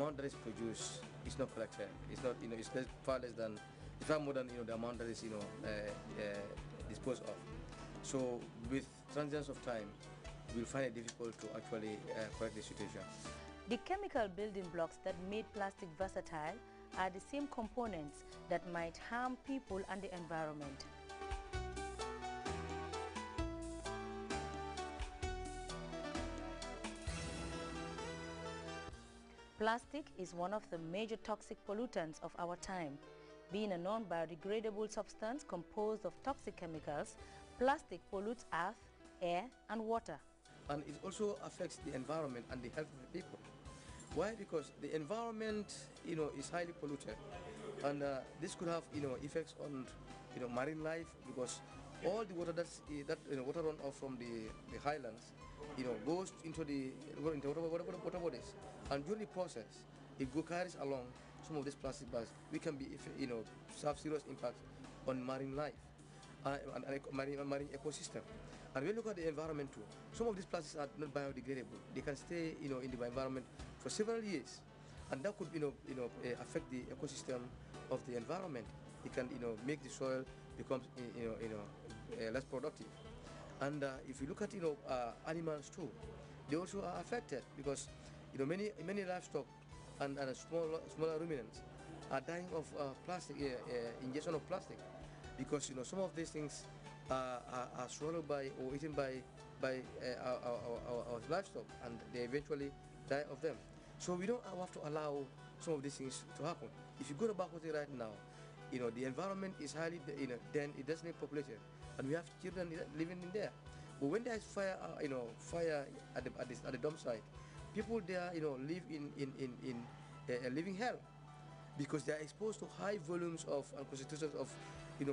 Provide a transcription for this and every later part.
amount that is produced is not collected. It's not, it's far less than, it's far more than, the amount that is, disposed of. So with transience of time, we'll find it difficult to actually correct the situation. The chemical building blocks that made plastic versatile are the same components that might harm people and the environment. Plastic is one of the major toxic pollutants of our time. Being a non-biodegradable substance composed of toxic chemicals, plastic pollutes earth, air, and water. And it also affects the environment and the health of the people. Why? Because the environment, is highly polluted, and this could have, effects on, marine life, because all the water water run off from the highlands, goes into the water bodies, and during the process, it carries along some of these plastic bags, which can be, have serious impacts on marine life and marine ecosystem. And when you look at the environment too, some of these plastics are not biodegradable. They can stay, in the environment for several years, and that could, affect the ecosystem of the environment. It can, make the soil become, less productive. And if you look at, animals too, they also are affected, because, many livestock and smaller ruminants are dying of plastic ingestion of plastic, because some of these things are swallowed by or eaten by our livestock, and they eventually die of them. So we don't have to allow some of these things to happen. If you go to Bakote right now, the environment is highly, then it doesn't need population, and we have children living in there. But when there is fire, fire at the dump site, people there, live in a living hell, because they are exposed to high volumes of and concentrations of,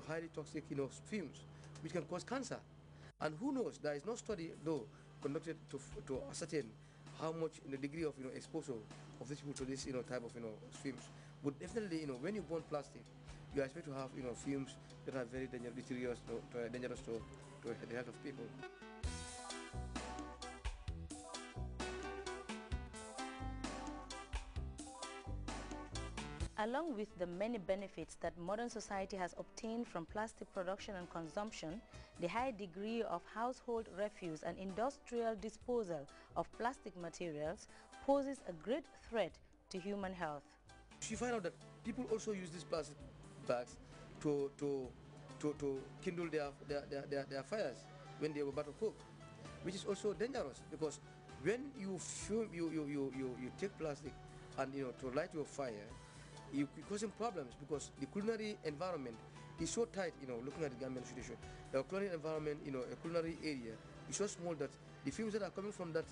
highly toxic, fumes, which can cause cancer. And who knows? There is no study though conducted to ascertain how much, the degree of, exposure of these people to this, type of, fumes. But definitely, when you burn plastic, you expect to have, fumes that are very dangerous to the health of people. Along with the many benefits that modern society has obtained from plastic production and consumption, the high degree of household refuse and industrial disposal of plastic materials poses a great threat to human health. You find out that people also use these plastic bags to kindle their fires when they were about to cook, which is also dangerous, because when you take plastic and to light your fire, you're causing problems, because the culinary environment is so tight. Looking at the Gambian situation, the culinary environment, a culinary area is so small that the fumes that are coming from that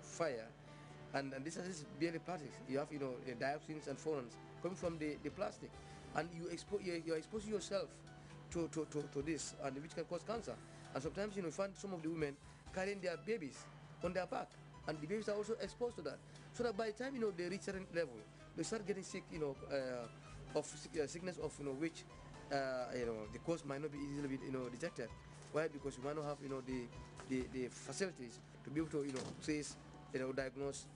fire, and this is barely plastics. You have dioxins and furans coming from the plastic, and you're exposing yourself to this, and which can cause cancer. And sometimes you find some of the women carrying their babies on their back, and the babies are also exposed to that. So that by the time they reach a certain level, they start getting sick, of sickness of which the cause might not be easily detected. Why? Because you might not have the facilities to be able to trace, diagnose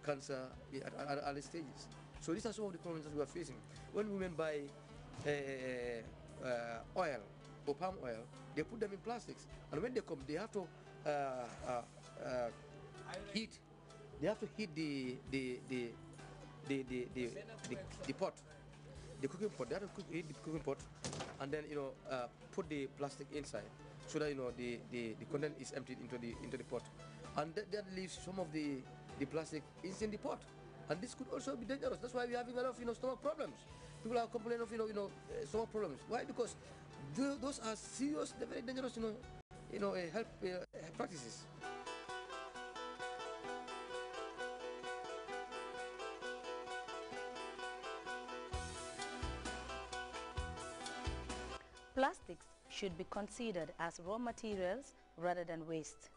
cancer at early stages. So these are some of the problems that we are facing. When women buy oil or palm oil, they put them in plastics, and when they come, they have to heat. They have to heat the pot, the cooking pot. They have to heat the cooking pot, and then put the plastic inside, so that the content is emptied into the pot, and that leaves some of the plastic is in the pot, and this could also be dangerous. That's why we're having a lot of stomach problems. People are complaining of stomach problems. Why? Because those are serious, they're very dangerous health practices. Plastics should be considered as raw materials rather than waste.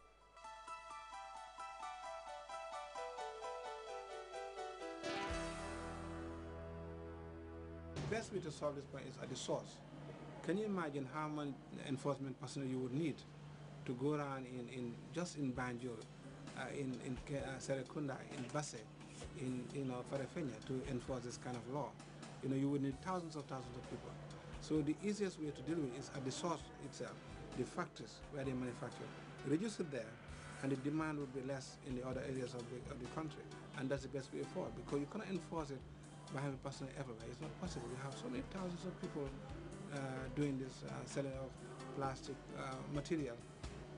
The best way to solve this problem is at the source. Can you imagine how many enforcement personnel you would need to go around just in Banjul Serekunda, in Basse, in Farafenya to enforce this kind of law. You would need thousands of people. So the easiest way to deal with it is at the source itself, the factories where they manufacture. Reduce it there, and the demand would be less in the other areas of the country. And that's the best way forward, because you cannot enforce it by having personnel everywhere. It's not possible. You have so many thousands of people doing this selling of plastic material,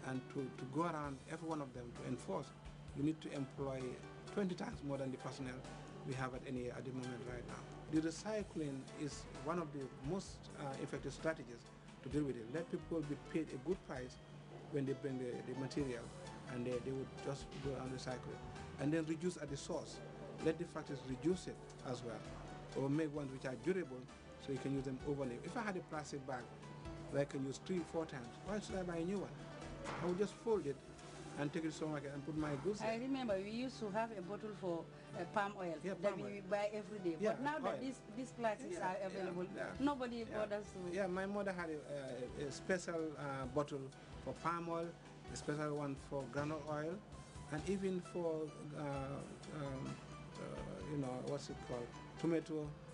and to go around every one of them to enforce, you need to employ 20 times more than the personnel we have at the moment right now. The recycling is one of the most effective strategies to deal with it. Let people be paid a good price when they bring the material, and they would just go and recycle it. And then reduce at the source. Let the factories reduce it as well, or make ones which are durable so you can use them overlay. If I had a plastic bag that I can use 3-4 times, why should I buy a new one? I would just fold it and take it to the supermarket and put my goods there. I remember we used to have a bottle for palm oil that we buy every day. Yeah, but now that these plastics are available, nobody bothers to... Yeah, my mother had a special bottle for palm oil, a special one for granule oil, and even for, what's it called,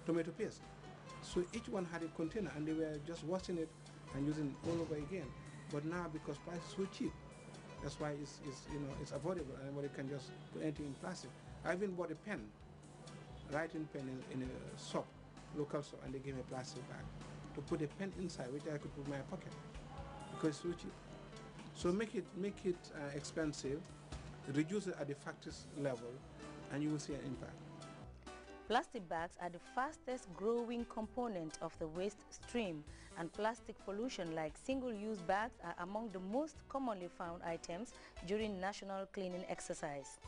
tomato paste. So each one had a container, and they were just washing it and using it all over again. But now, because price is so cheap, that's why it's affordable, and everybody can just put anything in plastic. I even bought a pen, writing pen in a shop, local shop, and they gave me a plastic bag to put a pen inside, which I could put in my pocket, because it's so cheap. So make it expensive, reduce it at the factories level, and you will see an impact. Plastic bags are the fastest growing component of the waste stream, and plastic pollution like single-use bags are among the most commonly found items during national cleaning exercise.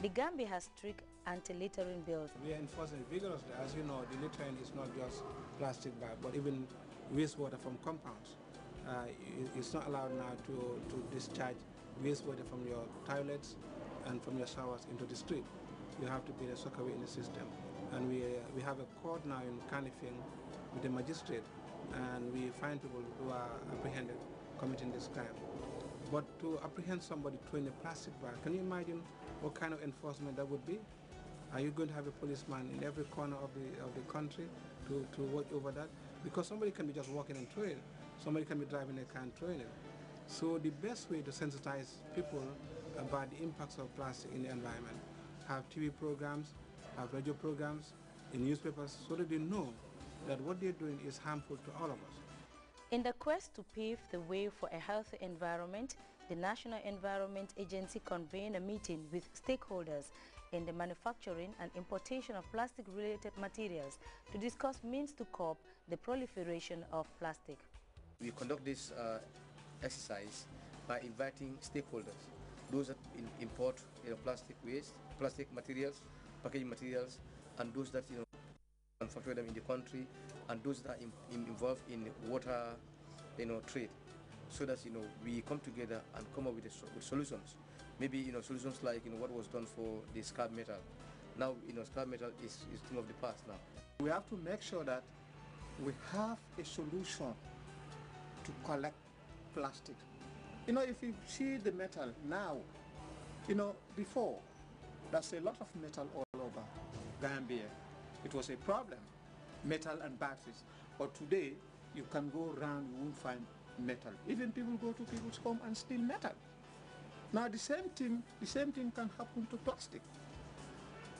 The Gambia has strict anti-littering bills. We are enforcing vigorously. As you know, the littering is not just plastic bag, but even wastewater from compounds. It's not allowed now to discharge wastewater from your toilets and from your showers into the street. You have to pay a sockaway in the system. And we have a court now in Kanifing with the magistrate, and we find people who are apprehended committing this crime. But to apprehend somebody throwing a plastic bag, can you imagine what kind of enforcement that would be? Are you going to have a policeman in every corner of the country to watch over that? Because somebody can be just walking and throwing it. Somebody can be driving a car and throwing it. So the best way to sensitize people about the impacts of plastic in the environment, have TV programs, have radio programs, in newspapers, so that they know that what they're doing is harmful to all of us. In the quest to pave the way for a healthy environment, the National Environment Agency convened a meeting with stakeholders in the manufacturing and importation of plastic-related materials to discuss means to curb the proliferation of plastic. We conduct this exercise by inviting stakeholders, those that import plastic waste, plastic materials, packaging materials, and those that manufacture them in the country, and those that are involved in water trade, so that we come together and come up with solutions. Maybe solutions like what was done for the scrap metal. Now scrap metal is thing of the past now. We have to make sure that we have a solution to collect plastic. If you see the metal now, before, there's a lot of metal all over Gambia. It was a problem, metal and batteries. But today, you can go around, you won't find metal. Even people go to people's home and steal metal. Now the same thing can happen to plastic.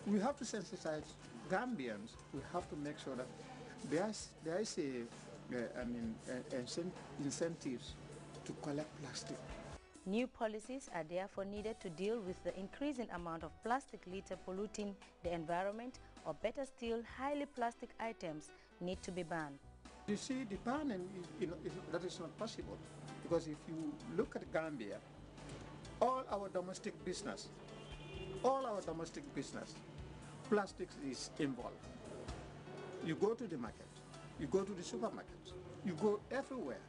We have to sensitize Gambians. We have to make sure that there is incentives to collect plastic. New policies are therefore needed to deal with the increasing amount of plastic litter polluting the environment, or better still, highly plastic items need to be banned. You see, the banning that is not possible, because if you look at Gambia, all our domestic business, plastics is involved. You go to the market, you go to the supermarket, you go everywhere,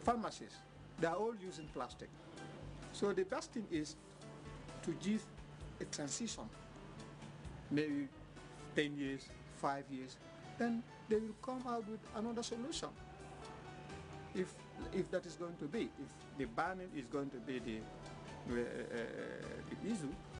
pharmacies, they are all using plastic. So the best thing is to give a transition, maybe 10 years, 5 years, then they will come out with another solution. If that is going to be, if the banning is going to be the issue